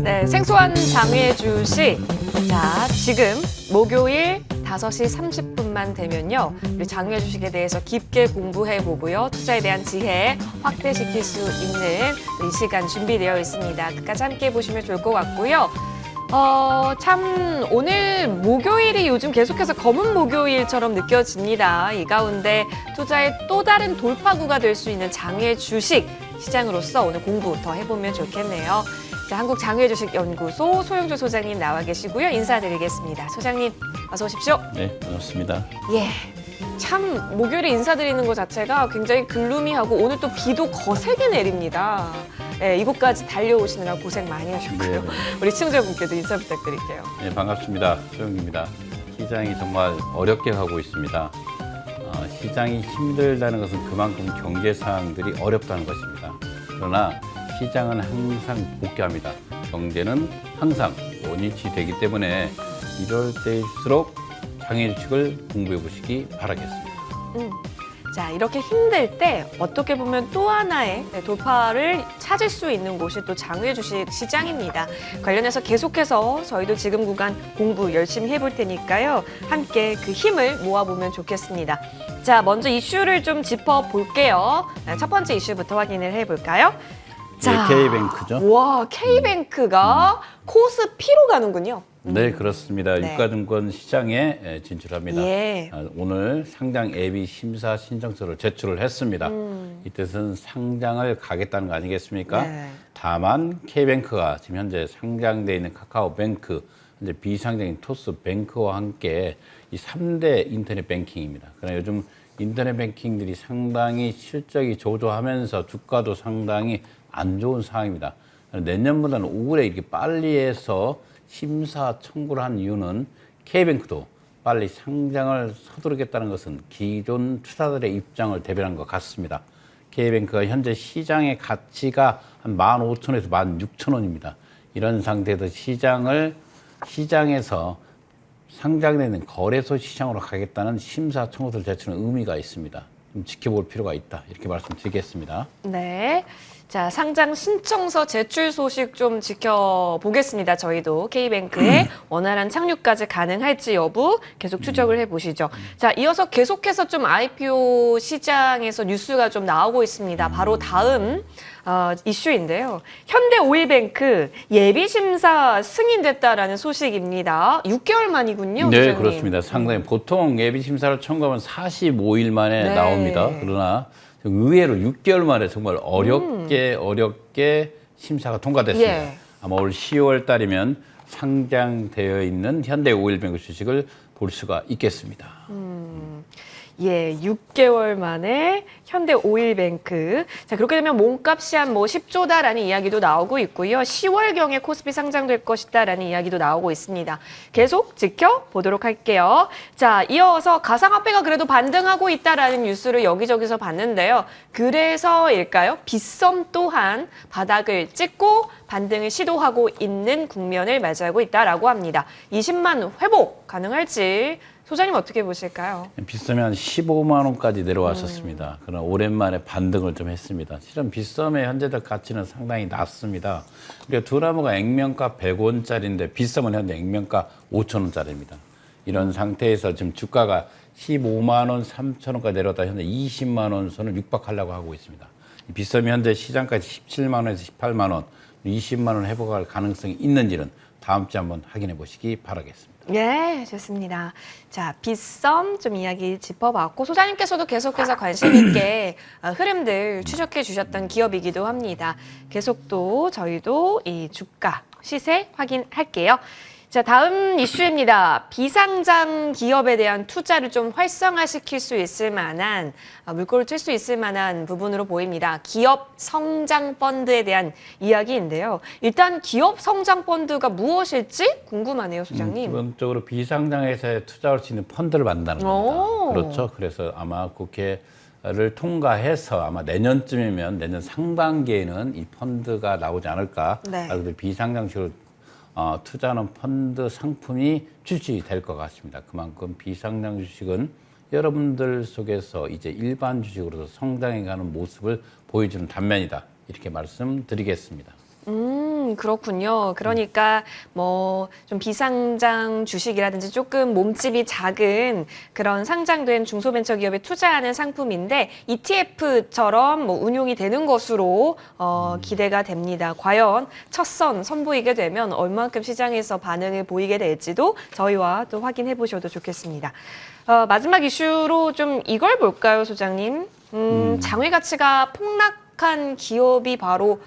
네, 생소한 장외 주식. 자, 지금 목요일 5시 30분만 되면요. 우리 장외 주식에 대해서 깊게 공부해 보고요. 투자에 대한 지혜 확대시킬 수 있는 이 시간 준비되어 있습니다. 끝까지 함께 보시면 좋을 것 같고요. 참 오늘 목요일이 요즘 계속해서 검은 목요일처럼 느껴집니다. 이 가운데 투자의 또 다른 돌파구가 될 수 있는 장외 주식 시장으로서 오늘 공부 더 해보면 좋겠네요. 자, 한국장외주식연구소 소영주 소장님 나와 계시고요. 인사드리겠습니다. 소장님 어서 오십시오. 네, 반갑습니다. 예, 참 목요일에 인사드리는 것 자체가 굉장히 글루미하고 오늘 또 비도 거세게 내립니다. 예, 이곳까지 달려오시느라 고생 많이 하셨고요. 네. 우리 시청자분께도 인사 부탁드릴게요. 네, 반갑습니다. 소영기입니다. 시장이 정말 어렵게 가고 있습니다. 시장이 힘들다는 것은 그만큼 경제 상황들이 어렵다는 것입니다. 그러나 시장은 항상 복귀합니다. 경제는 항상 원위치 되기 때문에 이럴 때일수록 장외 주식을 공부해 보시기 바라겠습니다. 자, 이렇게 힘들 때 어떻게 보면 또 하나의 돌파를 찾을 수 있는 곳이 또 장외 주식 시장입니다. 관련해서 계속해서 저희도 지금 구간 공부 열심히 해볼 테니까요. 함께 그 힘을 모아보면 좋겠습니다. 자, 먼저 이슈를 좀 짚어볼게요. 첫 번째 이슈부터 확인을 해볼까요? 자, 네, K뱅크죠. 와, K뱅크가 코스피로 가는군요. 네, 그렇습니다. 네. 유가증권 시장에 진출합니다. 예. 오늘 상장 예비 심사 신청서를 제출을 했습니다. 이 뜻은 상장을 가겠다는 거 아니겠습니까? 네. 다만 K뱅크가 지금 현재 상장돼 있는 카카오뱅크, 현재 비상장인 토스뱅크와 함께 이 3대 인터넷 뱅킹입니다. 그러나 요즘 인터넷 뱅킹들이 상당히 실적이 저조하면서 주가도 상당히 안 좋은 상황입니다. 내년보다는 올해 이렇게 빨리 해서 심사 청구를 한 이유는 K뱅크도 빨리 상장을 서두르겠다는 것은 기존 투자들의 입장을 대변한 것 같습니다. K뱅크가 현재 시장의 가치가 한 15,000원에서 16,000원입니다. 이런 상태에서 시장에서 상장되는 거래소 시장으로 가겠다는 심사 청구서를 제출하는 의미가 있습니다. 좀 지켜볼 필요가 있다. 이렇게 말씀드리겠습니다. 네. 자, 상장 신청서 제출 소식 좀 지켜보겠습니다. 저희도 K뱅크의 원활한 착륙까지 가능할지 여부 계속 추적을 해보시죠. 자, 이어서 계속해서 좀 IPO 시장에서 뉴스가 좀 나오고 있습니다. 바로 다음 이슈인데요. 현대오일뱅크 예비심사 승인됐다라는 소식입니다. 6개월 만이군요. 네, 소장님. 그렇습니다. 상당히 보통 예비심사를 청구하면 45일 만에 네. 나옵니다. 그러나 의외로 6개월 만에 정말 어렵게 심사가 통과됐습니다. 예. 아마 올 10월 달이면 상장되어 있는 현대오일뱅크 주식을 볼 수가 있겠습니다. 예, 6개월 만에 현대오일뱅크. 자, 그렇게 되면 몸값이 한 10조다라는 이야기도 나오고 있고요. 10월경에 코스피 상장될 것이다라는 이야기도 나오고 있습니다. 계속 지켜보도록 할게요. 자, 이어서 가상화폐가 그래도 반등하고 있다라는 뉴스를 여기저기서 봤는데요. 그래서일까요? 빗썸 또한 바닥을 찍고 반등을 시도하고 있는 국면을 맞이하고 있다라고 합니다. 20만 회복 가능할지 소장님 어떻게 보실까요? 빗썸이 한 15만 원까지 내려왔었습니다. 그러나 오랜만에 반등을 좀 했습니다. 실은 빗썸의 현재적 가치는 상당히 낮습니다. 우리가 두나무가 액면가 100원짜리인데 빗썸은 현재 액면가 5,000원짜리입니다. 이런 상태에서 지금 주가가 15만 원, 3천 원까지 내려왔다 현재 20만 원 선을 육박하려고 하고 있습니다. 빗썸이 현재 시장까지 17만 원에서 18만 원, 20만 원 회복할 가능성이 있는지는 다음 주에 한번 확인해 보시기 바라겠습니다. 예, 좋습니다. 자, 빗썸 좀 이야기 짚어봤고 소장님께서도 계속해서 관심 있게 흐름들 추적해 주셨던 기업이기도 합니다. 계속 또 저희도 이 주가 시세 확인할게요. 자, 다음 이슈입니다. 비상장 기업에 대한 투자를 좀 활성화시킬 수 있을 만한, 물꼬를 칠 수 있을 만한 부분으로 보입니다. 기업 성장 펀드에 대한 이야기인데요. 일단 기업 성장 펀드가 무엇일지 궁금하네요, 소장님. 기본적으로 비상장에서 투자할 수 있는 펀드를 만든다는 겁니다. 그렇죠. 그래서 아마 국회를 통과해서 아마 내년쯤이면 내년 상반기에는 이 펀드가 나오지 않을까. 네. 그래서 비상장식으로 투자하는 펀드 상품이 출시될 것 같습니다. 그만큼 비상장 주식은 여러분들 속에서 이제 일반 주식으로서 성장해가는 모습을 보여주는 단면이다. 이렇게 말씀드리겠습니다. 그렇군요. 그러니까 뭐 좀 비상장 주식이라든지 조금 몸집이 작은 그런 상장된 중소벤처기업에 투자하는 상품인데 ETF처럼 뭐 운용이 되는 것으로 기대가 됩니다. 과연 첫 선 선보이게 되면 얼만큼 시장에서 반응을 보이게 될지도 저희와 또 확인해 보셔도 좋겠습니다. 마지막 이슈로 좀 이걸 볼까요, 소장님? 장외 가치가 폭락한 기업이 바로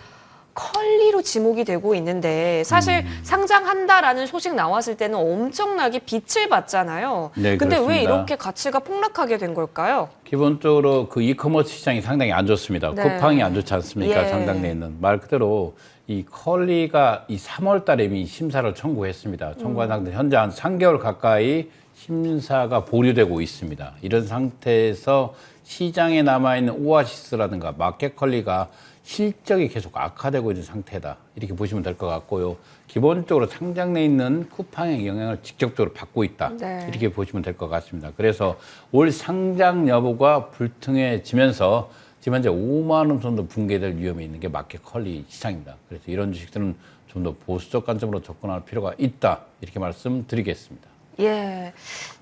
컬리로 지목이 되고 있는데 사실 상장한다라는 소식 나왔을 때는 엄청나게 빛을 봤잖아요. 네, 근데 그렇습니다. 왜 이렇게 가치가 폭락하게 된 걸까요? 기본적으로 그 이커머스 시장이 상당히 안 좋습니다. 네. 쿠팡이 안 좋지 않습니까? 예. 상장돼 있는. 말 그대로 이 컬리가 이 3월 달에 이미 심사를 청구했습니다. 청구한 상태 현재 한 3개월 가까이 심사가 보류되고 있습니다. 이런 상태에서 시장에 남아있는 오아시스라든가 마켓컬리가 실적이 계속 악화되고 있는 상태다. 이렇게 보시면 될 것 같고요. 기본적으로 상장돼 있는 쿠팡의 영향을 직접적으로 받고 있다. 네. 이렇게 보시면 될 것 같습니다. 그래서 올 상장 여부가 불투명해지면서 지금 현재 5만 원 정도 붕괴될 위험이 있는 게 마켓컬리 시장입니다. 그래서 이런 주식들은 좀 더 보수적 관점으로 접근할 필요가 있다. 이렇게 말씀드리겠습니다. 예,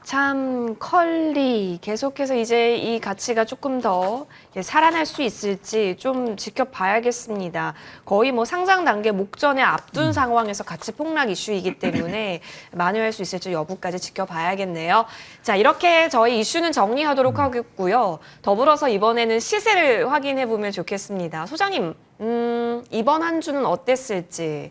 참 컬리 계속해서 이제 이 가치가 조금 더 살아날 수 있을지 좀 지켜봐야겠습니다. 거의 뭐 상장 단계 목전에 앞둔 상황에서 가치 폭락 이슈이기 때문에 만회할 수 있을지 여부까지 지켜봐야겠네요. 자, 이렇게 저희 이슈는 정리하도록 하겠고요. 더불어서 이번에는 시세를 확인해 보면 좋겠습니다. 소장님, 이번 한 주는 어땠을지.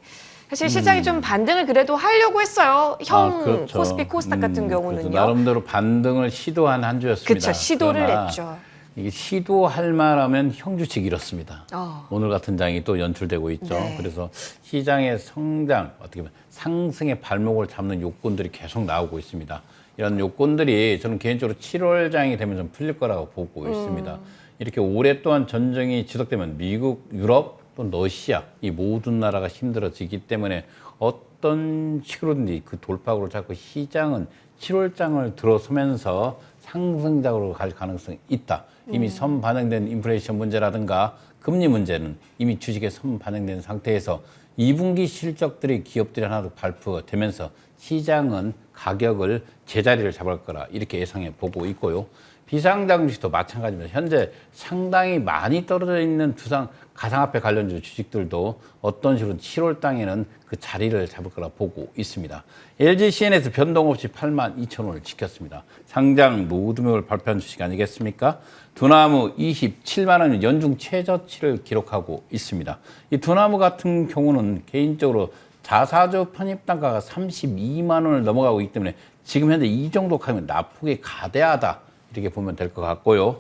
사실 시장이 좀 반등을 그래도 하려고 했어요. 형 그렇죠. 코스피 코스닥 같은 경우는요. 그렇죠. 나름대로 반등을 시도한 한 주였습니다. 그렇죠. 시도를 그러나 냈죠. 이게 시도할 만하면 형주식 이렇습니다. 오늘 같은 장이 또 연출되고 있죠. 네. 그래서 시장의 성장, 어떻게 보면 상승의 발목을 잡는 요건들이 계속 나오고 있습니다. 이런 요건들이 저는 개인적으로 7월 장이 되면 좀 풀릴 거라고 보고 있습니다. 이렇게 오랫동안 전쟁이 지속되면 미국, 유럽, 또 러시아 이 모든 나라가 힘들어지기 때문에 어떤 식으로든지 그 돌파구를 잡고 시장은 7월장을 들어서면서 상승작으로 갈 가능성이 있다. 이미 선반영된 인플레이션 문제라든가 금리 문제는 이미 주식에 선반영된 상태에서 2분기 실적들이 기업들이 하나 더 발표되면서 시장은 가격을 제자리를 잡을 거라 이렇게 예상해 보고 있고요. 비상장 주식도 마찬가지입니다. 현재 상당히 많이 떨어져 있는 가상화폐 관련주 주식들도 어떤 식으로 7월 땅에는 그 자리를 잡을 거라 보고 있습니다. LG CN에서 변동 없이 82,000원을 지켰습니다. 상장 노드맥을 발표한 주식 아니겠습니까? 두나무 27만 원 연중 최저치를 기록하고 있습니다. 이 두나무 같은 경우는 개인적으로 자사주 편입 단가가 32만 원을 넘어가고 있기 때문에 지금 현재 이 정도 가면 납폭이 가대하다. 이렇게 보면 될 것 같고요.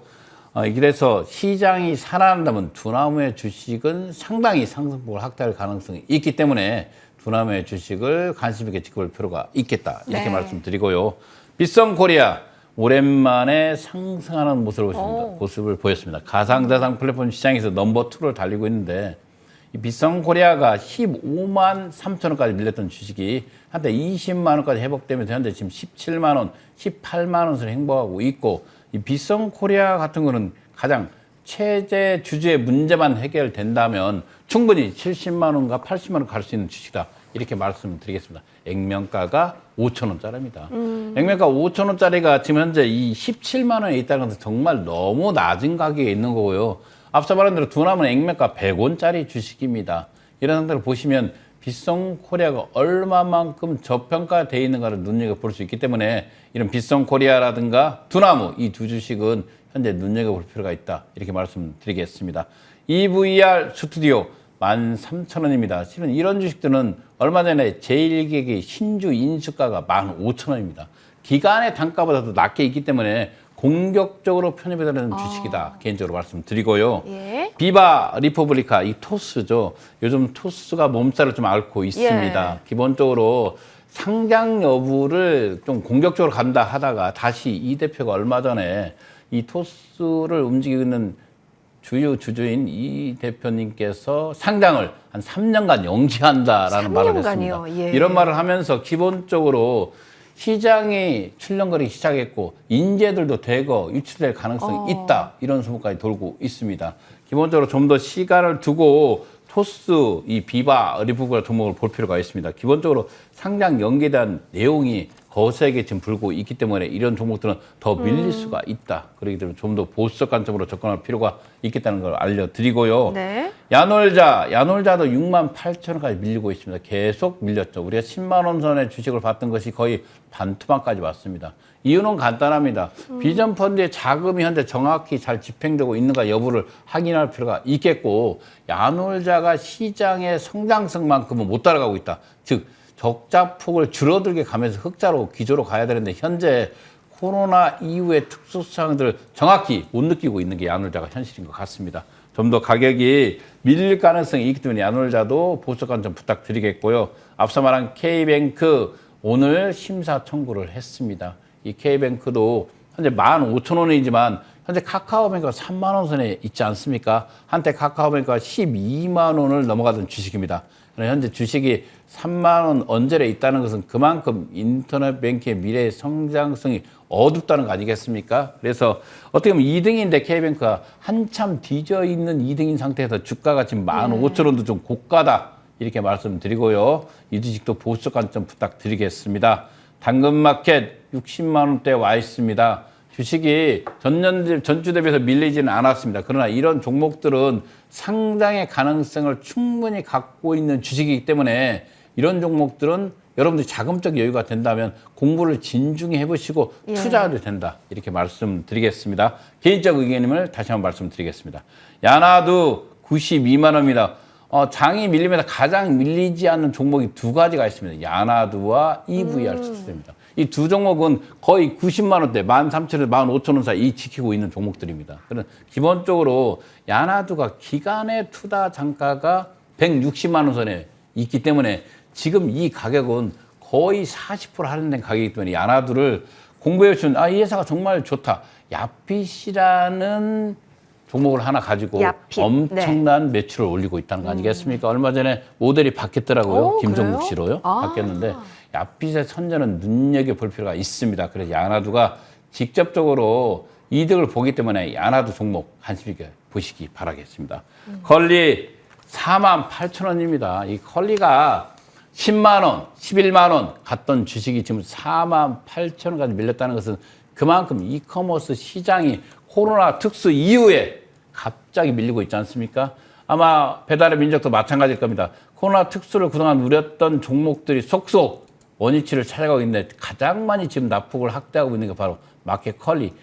그래서 시장이 살아난다면 두나무의 주식은 상당히 상승폭을 확대할 가능성이 있기 때문에 두나무의 주식을 관심 있게 지켜볼 필요가 있겠다. 이렇게 네. 말씀드리고요. 빗성코리아 오랜만에 상승하는 모습을 보였습니다. 가상자산 플랫폼 시장에서 넘버2를 달리고 있는데 이 빗성코리아가 15만 3천 원까지 밀렸던 주식이 한때 20만 원까지 회복되면서 현재 지금 17만 원, 18만 원을 행보하고 있고 이 빗성코리아 같은 거는 가장 최대 주주의 문제만 해결된다면 충분히 70만 원과 80만 원 갈 수 있는 주식이다. 이렇게 말씀드리겠습니다. 액면가가 5천 원짜리입니다. 액면가 5천 원짜리가 지금 현재 이 17만 원에 있다는 것은 정말 너무 낮은 가격에 있는 거고요. 앞서 말한 대로 두나무는 액면가 100원짜리 주식입니다. 이런 상태를 보시면 빗성코리아가 얼마만큼 저평가되어 있는가를 눈여겨볼 수 있기 때문에 이런 빗성코리아라든가 두나무 이 두 주식은 현재 눈여겨볼 필요가 있다. 이렇게 말씀드리겠습니다. EVR 스튜디오 13,000원입니다. 실은 이런 주식들은 얼마 전에 제1기획의 신주 인수가가 15,000원입니다. 기간의 단가보다도 낮게 있기 때문에 공격적으로 편입이 되는 주식이다. 개인적으로 말씀드리고요. 예. 비바 리퍼블리카 이 토스죠. 요즘 토스가 몸살을 좀 앓고 있습니다. 예. 기본적으로 상장 여부를 좀 공격적으로 간다 하다가 다시 이 대표가 얼마 전에 이 토스를 움직이고 있는 주요 주주인 이 대표님께서 상장을 한 3년간 영지한다라는 말을 했습니다. 예. 이런 말을 하면서 기본적으로 시장이 출렁거리기 시작했고 인재들도 대거 유출될 가능성이 있다. 이런 소문까지 돌고 있습니다. 기본적으로 좀 더 시간을 두고 토스, 이 비바, 리프가 종목을 볼 필요가 있습니다. 기본적으로 상장 연기에 대한 내용이 거세게 지금 불고 있기 때문에 이런 종목들은 더 밀릴 수가 있다. 그렇기 때문에 좀 더 보수적 관점으로 접근할 필요가 있겠다는 걸 알려드리고요. 네. 야놀자도 68,000원까지 밀리고 있습니다. 계속 밀렸죠. 우리가 10만 원 선의 주식을 봤던 것이 거의 반토막까지 왔습니다. 이유는 간단합니다. 비전 펀드의 자금이 현재 정확히 잘 집행되고 있는가 여부를 확인할 필요가 있겠고, 야놀자가 시장의 성장성만큼은 못 따라가고 있다. 즉 적자폭을 줄어들게 가면서 흑자로 기조로 가야 되는데 현재 코로나 이후의 특수사항들을 정확히 못 느끼고 있는 게 야놀자가 현실인 것 같습니다. 좀 더 가격이 밀릴 가능성이 있기 때문에 야놀자도 보수 관점 부탁드리겠고요. 앞서 말한 K뱅크 오늘 심사 청구를 했습니다. 이 K뱅크도 현재 15,000원이지만 현재 카카오뱅크가 3만 원 선에 있지 않습니까? 한때 카카오뱅크가 12만 원을 넘어가던 주식입니다. 현재 주식이 3만 원 언저리에 있다는 것은 그만큼 인터넷 뱅킹의 미래의 성장성이 어둡다는 거 아니겠습니까? 그래서 어떻게 보면 2등인데 K뱅크가 한참 뒤져 있는 2등인 상태에서 주가가 지금 15,000원도 좀 고가다. 이렇게 말씀드리고요. 이 주식도 보수적 관점 부탁드리겠습니다. 당근마켓 60만 원대에 와 있습니다. 주식이 전주 대비해서 밀리지는 않았습니다. 그러나 이런 종목들은 상장의 가능성을 충분히 갖고 있는 주식이기 때문에 이런 종목들은 여러분들이 자금적 여유가 된다면 공부를 진중히 해보시고 투자해도 된다. 이렇게 말씀드리겠습니다. 개인적 의견임을 다시 한번 말씀드리겠습니다. 야나두 92만 원입니다. 장이 밀리면서 가장 밀리지 않는 종목이 두 가지가 있습니다. 야나두와 EVR 수출입니다. 이 두 종목은 거의 90만 원대, 13,000원, 15,000원 사이 지키고 있는 종목들입니다. 그런 기본적으로 야나두가 기간의 투자 단가가 160만 원 선에 있기 때문에 지금 이 가격은 거의 40% 할인된 가격이기 때문에 야나두를 공부해 주시면 이 회사가 정말 좋다. 야핏이라는 종목을 하나 가지고 야핏. 엄청난 매출을 올리고 있다는 거 아니겠습니까? 얼마 전에 모델이 바뀌었더라고요. 김종국 그래요? 씨로요. 바뀌었는데 야핏의 선전은 눈여겨볼 필요가 있습니다. 그래서 야나두가 직접적으로 이득을 보기 때문에 야나두 종목 관심 있게 보시기 바라겠습니다. 컬리 48,000원입니다. 이 컬리가 10만 원, 11만 원 갔던 주식이 지금 48,000원까지 밀렸다는 것은 그만큼 이커머스 시장이 코로나 특수 이후에 갑자기 밀리고 있지 않습니까? 아마 배달의 민족도 마찬가지일 겁니다. 코로나 특수를 그동안 누렸던 종목들이 속속 원위치를 찾아가고 있는데 가장 많이 지금 낙폭을 확대하고 있는 게 바로 마켓 컬리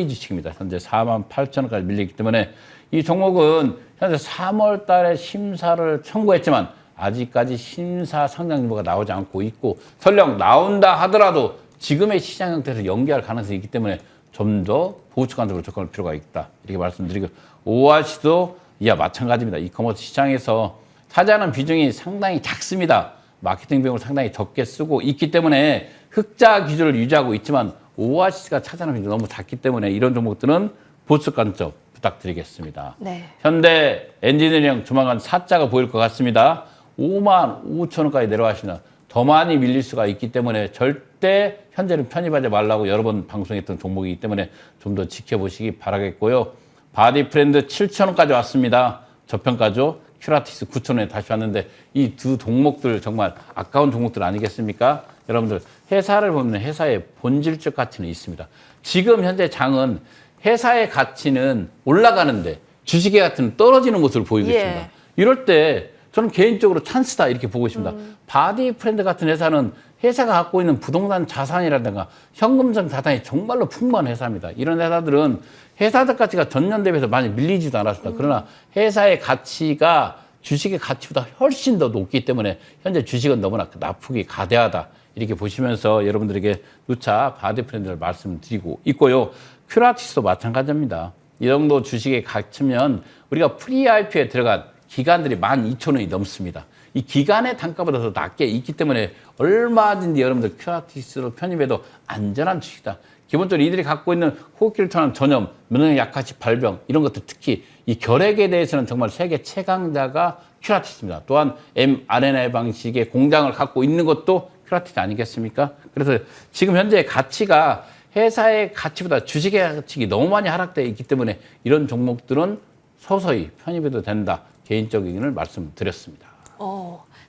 주식입니다. 현재 48,000원까지 밀리기 때문에 이 종목은 현재 3월 달에 심사를 청구했지만 아직까지 심사 상장 정보가 나오지 않고 있고 설령 나온다 하더라도 지금의 시장 형태에서 연기할 가능성이 있기 때문에 좀 더 보수관적으로 접근할 필요가 있다. 이렇게 말씀드리고 오아시도 이와 마찬가지입니다. 이커머스 시장에서 차지하는 비중이 상당히 작습니다. 마케팅 비용을 상당히 적게 쓰고 있기 때문에 흑자 기조를 유지하고 있지만 오아시스가 차지하는 비중이 너무 작기 때문에 이런 종목들은 보수 관점 부탁드리겠습니다. 네. 현대 엔지니어링 조만간 사자가 보일 것 같습니다. 55,000원까지 내려가시면 더 많이 밀릴 수가 있기 때문에 절대 현재는 편입하지 말라고 여러 번 방송했던 종목이기 때문에 좀 더 지켜보시기 바라겠고요. 바디프렌드 7,000원까지 왔습니다. 저평가죠. 큐라티스 9,000원에 다시 왔는데 이 두 종목들 정말 아까운 종목들 아니겠습니까? 여러분들 회사를 보면 회사의 본질적 가치는 있습니다. 지금 현재 장은 회사의 가치는 올라가는데 주식의 가치는 떨어지는 모습을 보이고 있습니다. 이럴 때 저는 개인적으로 찬스다 이렇게 보고 있습니다. 바디프렌드 같은 회사는 회사가 갖고 있는 부동산 자산이라든가 현금성 자산이 정말로 풍부한 회사입니다. 이런 회사들은 회사들 가치가 전년 대비해서 많이 밀리지도 않았습니다. 그러나 회사의 가치가 주식의 가치보다 훨씬 더 높기 때문에 현재 주식은 너무나 납폭이 가대하다. 이렇게 보시면서 여러분들에게 누차 바디프렌드를 말씀드리고 있고요. 큐라티스도 마찬가지입니다. 이 정도 주식에 갇히면 우리가 프리-IPO에 들어간 기간들이 12,000원이 넘습니다. 이 기간의 단가보다 더 낮게 있기 때문에 얼마든지 여러분들 큐라티스로 편입해도 안전한 주식이다. 기본적으로 이들이 갖고 있는 호흡기를 통한 전염, 면역력 약화시 발병 이런 것들 특히 이 결핵에 대해서는 정말 세계 최강자가 큐라티스입니다. 또한 mRNA 방식의 공장을 갖고 있는 것도 큐라티스 아니겠습니까? 그래서 지금 현재 가치가 회사의 가치보다 주식의 가치가 너무 많이 하락되어 있기 때문에 이런 종목들은 서서히 편입해도 된다. 개인적인 의견을 말씀드렸습니다.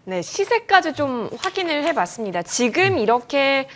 네, 시세까지 좀 확인을 해봤습니다. 지금 이렇게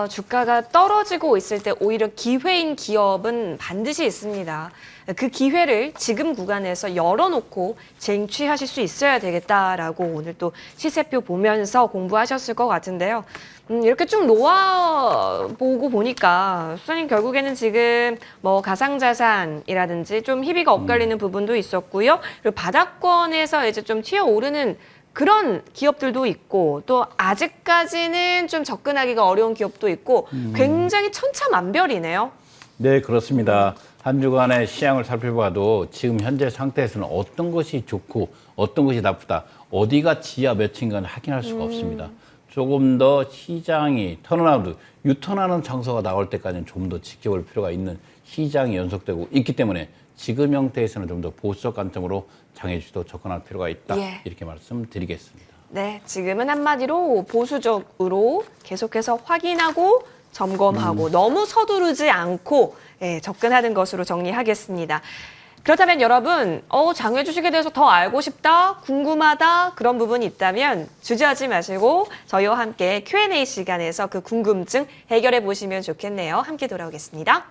주가가 떨어지고 있을 때 오히려 기회인 기업은 반드시 있습니다. 그 기회를 지금 구간에서 열어놓고 쟁취하실 수 있어야 되겠다라고 오늘 또 시세표 보면서 공부하셨을 것 같은데요. 이렇게 쭉 놓아보고 보니까 수사님 결국에는 지금 뭐 가상자산이라든지 좀 희비가 엇갈리는 부분도 있었고요. 그리고 바닥권에서 이제 좀 튀어오르는 그런 기업들도 있고 또 아직까지는 좀 접근하기가 어려운 기업도 있고 굉장히 천차만별이네요. 네, 그렇습니다. 한 주간의 시장을 살펴봐도 지금 현재 상태에서는 어떤 것이 좋고 어떤 것이 나쁘다, 어디가 지하 몇층간 확인할 수가 없습니다. 조금 더 시장이 턴어라운드, 유턴하는 장소가 나올 때까지는 좀 더 지켜볼 필요가 있는 시장이 연속되고 있기 때문에 지금 형태에서는 좀 더 보수적 관점으로 장애주식도 접근할 필요가 있다. 이렇게 말씀드리겠습니다. 네, 지금은 한마디로 보수적으로 계속해서 확인하고 점검하고 너무 서두르지 않고 접근하는 것으로 정리하겠습니다. 그렇다면 여러분, 장외 주식에 대해서 더 알고 싶다, 궁금하다 그런 부분이 있다면 주저하지 마시고 저희와 함께 Q&A 시간에서 그 궁금증 해결해 보시면 좋겠네요. 함께 돌아오겠습니다.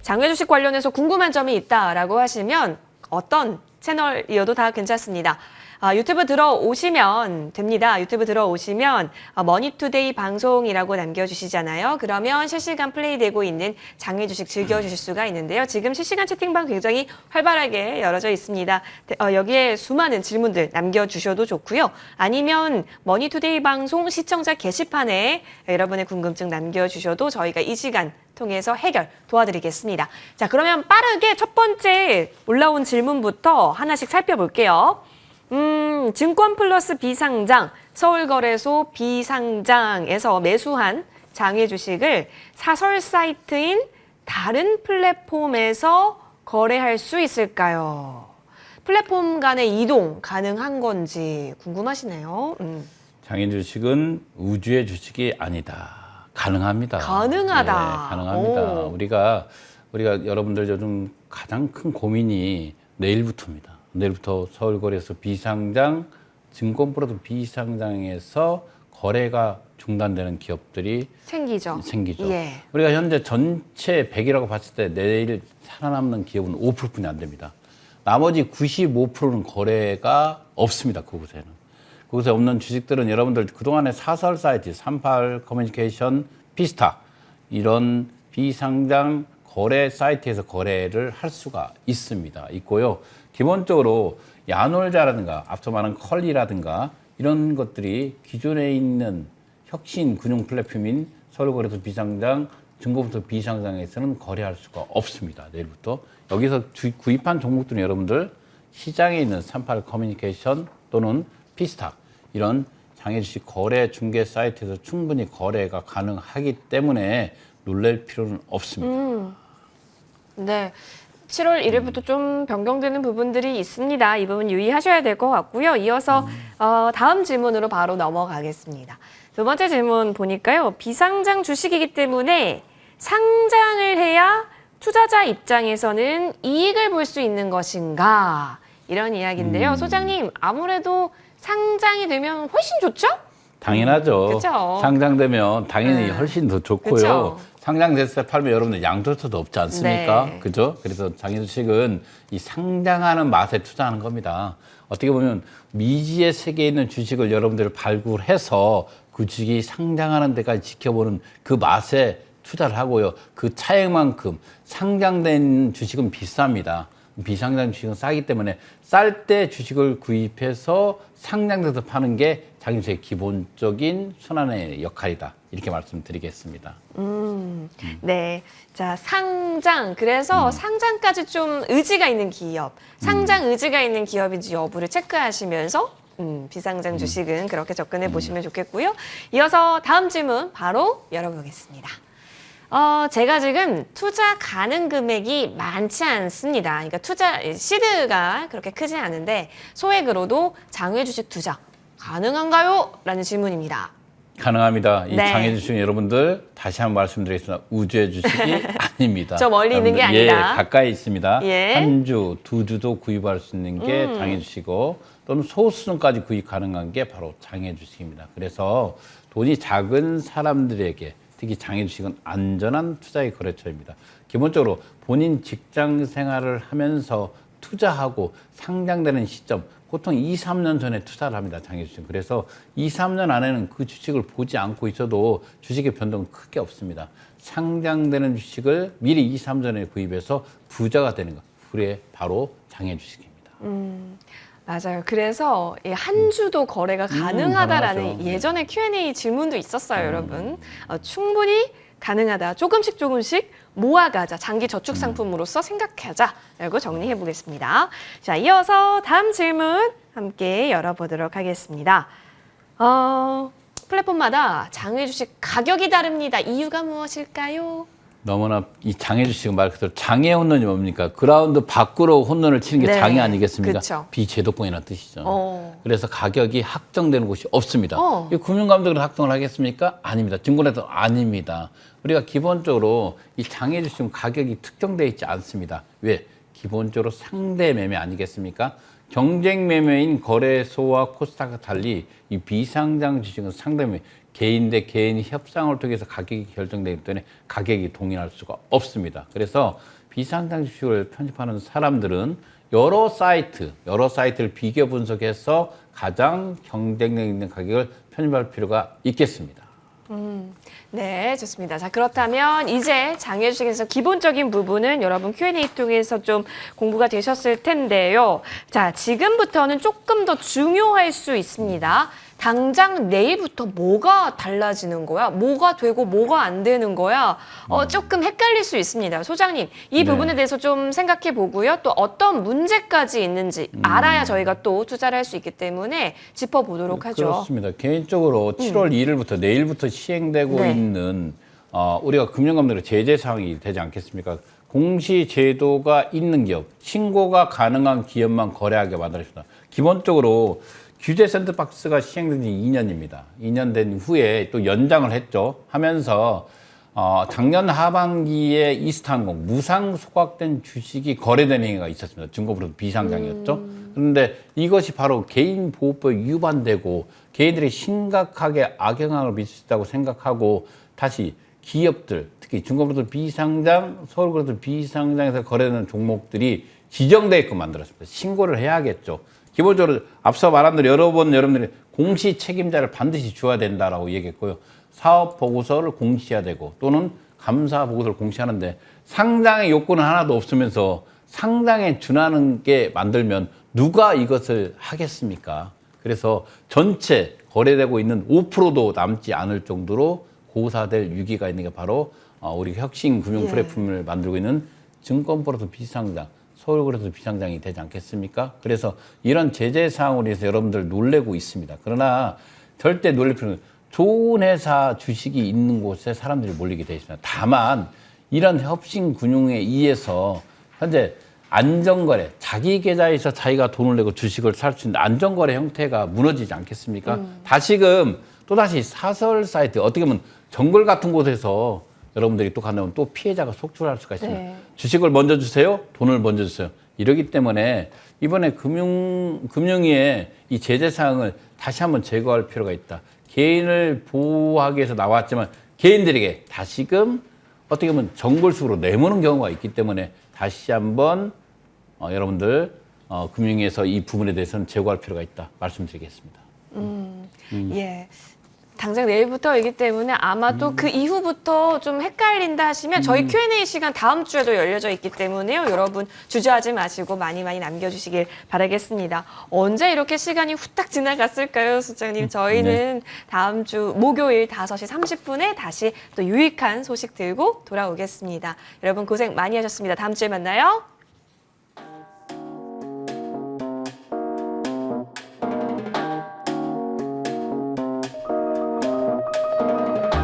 장외 주식 관련해서 궁금한 점이 있다라고 하시면 어떤 채널이어도 다 괜찮습니다. 유튜브 들어오시면 됩니다. 유튜브 들어오시면 머니투데이 방송이라고 남겨주시잖아요. 그러면 실시간 플레이되고 있는 장외 주식 즐겨주실 수가 있는데요. 지금 실시간 채팅방 굉장히 활발하게 열어져 있습니다. 여기에 수많은 질문들 남겨주셔도 좋고요. 아니면 머니투데이 방송 시청자 게시판에 여러분의 궁금증 남겨주셔도 저희가 이 시간 통해서 해결 도와드리겠습니다. 자, 그러면 빠르게 첫 번째 올라온 질문부터 하나씩 살펴볼게요. 증권 플러스 비상장, 서울거래소 비상장에서 매수한 장외 주식을 사설 사이트인 다른 플랫폼에서 거래할 수 있을까요? 플랫폼 간의 이동 가능한 건지 궁금하시네요. 장애 주식은 우주의 주식이 아니다. 가능합니다. 가능하다. 네, 가능합니다. 오. 우리가 여러분들 요즘 가장 큰 고민이 내일부터입니다. 내일부터 서울거래소 비상장, 증권플러스 비상장에서 거래가 중단되는 기업들이 생기죠. 예. 우리가 현재 전체 100이라고 봤을 때 내일 살아남는 기업은 5%뿐이 안 됩니다. 나머지 95%는 거래가 없습니다. 그곳에는. 그곳에 없는 주식들은 여러분들 그동안의 사설 사이트, 38 커뮤니케이션, 피스타 이런 비상장 거래 사이트에서 거래를 할 수가 있고요. 기본적으로 야놀자라든가 앞서 말한 컬리라든가 이런 것들이 기존에 있는 혁신 금융 플랫폼인 서울거래소 비상장, 증권부터 비상장에서는 거래할 수가 없습니다. 내일부터. 여기서 구입한 종목들은 여러분들 시장에 있는 38 커뮤니케이션 또는 피스타 이런 장외주식 거래 중개 사이트에서 충분히 거래가 가능하기 때문에 놀랄 필요는 없습니다. 네. 7월 1일부터 좀 변경되는 부분들이 있습니다. 이 부분 유의하셔야 될 것 같고요. 이어서 다음 질문으로 바로 넘어가겠습니다. 두 번째 질문 보니까요. 비상장 주식이기 때문에 상장을 해야 투자자 입장에서는 이익을 볼 수 있는 것인가? 이런 이야기인데요. 소장님, 아무래도 상장이 되면 훨씬 좋죠? 당연하죠. 그쵸? 상장되면 당연히 훨씬 더 좋고요. 그쵸? 상장됐을 때 팔면 여러분들 양도세도 없지 않습니까? 네. 그죠? 그래서 장외주식은 이 상장하는 맛에 투자하는 겁니다. 어떻게 보면 미지의 세계에 있는 주식을 여러분들 발굴해서 그 주식이 상장하는 데까지 지켜보는 그 맛에 투자를 하고요. 그 차액만큼 상장된 주식은 비쌉니다. 비상장 주식은 싸기 때문에 쌀 때 주식을 구입해서 상장돼서 파는 게 장외주식의 기본적인 순환의 역할이다. 이렇게 말씀드리겠습니다. 네. 자, 상장. 그래서 상장까지 좀 의지가 있는 기업, 상장 의지가 있는 기업인지 여부를 체크하시면서 비상장 주식은 그렇게 접근해 보시면 좋겠고요. 이어서 다음 질문 바로 열어보겠습니다. 제가 지금 투자 가능 금액이 많지 않습니다. 그러니까 투자 시드가 그렇게 크지 않은데 소액으로도 장외 주식 투자 가능한가요? 라는 질문입니다. 가능합니다. 이 네. 장애 주식 여러분들 다시 한번 말씀드리겠습니다. 우주의 주식이 아닙니다. 저 멀리 있는 게 여러분들, 아니다. 예, 가까이 있습니다. 예. 한 주, 두 주도 구입할 수 있는 게 장애 주식이고 또는 소수는까지 구입 가능한 게 바로 장애 주식입니다. 그래서 돈이 작은 사람들에게 특히 장애 주식은 안전한 투자의 거래처입니다. 기본적으로 본인 직장 생활을 하면서 투자하고 상장되는 시점 보통 2, 3년 전에 투자를 합니다. 장애 주식. 그래서 2, 3년 안에는 그 주식을 보지 않고 있어도 주식의 변동은 크게 없습니다. 상장되는 주식을 미리 2, 3년 전에 구입해서 부자가 되는 것. 그게 바로 장애 주식입니다. 맞아요. 그래서 이 한 주도 거래가 가능하다라는 가능하죠. 예전에 Q&A 질문도 있었어요, 여러분. 충분히 가능하다. 조금씩 모아가자. 장기 저축 상품으로서 생각하자라고 정리해 보겠습니다. 자, 이어서 다음 질문 함께 열어보도록 하겠습니다. 플랫폼마다 장외 주식 가격이 다릅니다. 이유가 무엇일까요? 너무나 이 장애 주식은 말 그대로 장애 홈런이 뭡니까? 그라운드 밖으로 홈런을 치는 게 네, 장애 아니겠습니까? 그쵸. 비제도권이라는 뜻이죠. 그래서 가격이 확정되는 곳이 없습니다. 이 금융감독으로 확정을 하겠습니까? 아닙니다. 증권회사도 아닙니다. 우리가 기본적으로 이 장애 주식은 가격이 특정되어 있지 않습니다. 왜? 기본적으로 상대 매매 아니겠습니까? 경쟁 매매인 거래소와 코스닥과 달리 이 비상장 주식은 상대 매매, 개인 대 개인 협상을 통해서 가격이 결정되기 때문에 가격이 동일할 수가 없습니다. 그래서 비상장 주식을 편집하는 사람들은 여러 사이트를 비교 분석해서 가장 경쟁력 있는 가격을 편집할 필요가 있겠습니다. 네, 좋습니다. 자, 그렇다면 이제 장애 주식에서 기본적인 부분은 여러분 Q&A 통해서 좀 공부가 되셨을 텐데요. 자, 지금부터는 조금 더 중요할 수 있습니다. 당장 내일부터 뭐가 달라지는 거야? 뭐가 되고 뭐가 안 되는 거야? 조금 헷갈릴 수 있습니다. 소장님, 이 부분에 대해서 좀 생각해 보고요. 또 어떤 문제까지 있는지 알아야 저희가 또 투자를 할 수 있기 때문에 짚어보도록 하죠. 그렇습니다. 개인적으로 7월 1일부터 내일부터 시행되고 네. 있는 우리가 금융감독의 제재 사항이 되지 않겠습니까? 공시 제도가 있는 기업, 신고가 가능한 기업만 거래하게 만들어집니다. 기본적으로 규제 샌드박스가 시행된 지 2년입니다. 2년 된 후에 또 연장을 했죠. 하면서 작년 하반기에 이스타항공 무상 소각된 주식이 거래된 행위가 있었습니다. 증거부로 비상장이었죠. 그런데 이것이 바로 개인보호법에 위반되고 개인들이 심각하게 악영향을 미친다고 생각하고 다시 기업들, 특히 증거부로 비상장, 서울거래소 비상장에서 거래되는 종목들이 지정되게끔 만들었습니다. 신고를 해야겠죠. 기본적으로 앞서 말한 대로 여러 번 여러분들이 공시 책임자를 반드시 줘야 된다라고 얘기했고요. 사업 보고서를 공시해야 되고 또는 감사 보고서를 공시하는데 상장의 요건은 하나도 없으면서 상장에 준하는 게 만들면 누가 이것을 하겠습니까? 그래서 전체 거래되고 있는 5%도 남지 않을 정도로 고사될 위기가 있는 게 바로 우리 혁신 금융 플랫폼을 만들고 있는 증권거래소 비상장, 서울거래소 비상장이 되지 않겠습니까? 그래서 이런 제재 사항으로 해서 여러분들 놀래고 있습니다. 그러나 절대 놀랄 필요는 좋은 회사 주식이 있는 곳에 사람들이 몰리게 되어 있습니다. 다만 이런 혁신금융에 의해서 현재 안전거래, 자기 계좌에서 자기가 돈을 내고 주식을 살 수 있는 안전거래 형태가 무너지지 않겠습니까? 다시금 또다시 사설 사이트, 어떻게 보면 정글 같은 곳에서 여러분들이 또 간다면 또 피해자가 속출할 수가 있습니다. 네. 주식을 먼저 주세요. 돈을 먼저 주세요. 이러기 때문에 이번에 금융위의 이 제재 사항을 다시 한번 제거할 필요가 있다. 개인을 보호하기 위해서 나왔지만 개인들에게 다시금 어떻게 보면 정글식으로 내모는 경우가 있기 때문에 다시 한번 여러분들 금융위에서 이 부분에 대해서는 제거할 필요가 있다. 말씀드리겠습니다. 예. 당장 내일부터이기 때문에 아마도 그 이후부터 좀 헷갈린다 하시면 저희 Q&A 시간 다음 주에도 열려져 있기 때문에요. 여러분 주저하지 마시고 많이 남겨주시길 바라겠습니다. 언제 이렇게 시간이 후딱 지나갔을까요, 소장님? 저희는 다음 주 목요일 5시 30분에 다시 또 유익한 소식 들고 돌아오겠습니다. 여러분 고생 많이 하셨습니다. 다음 주에 만나요.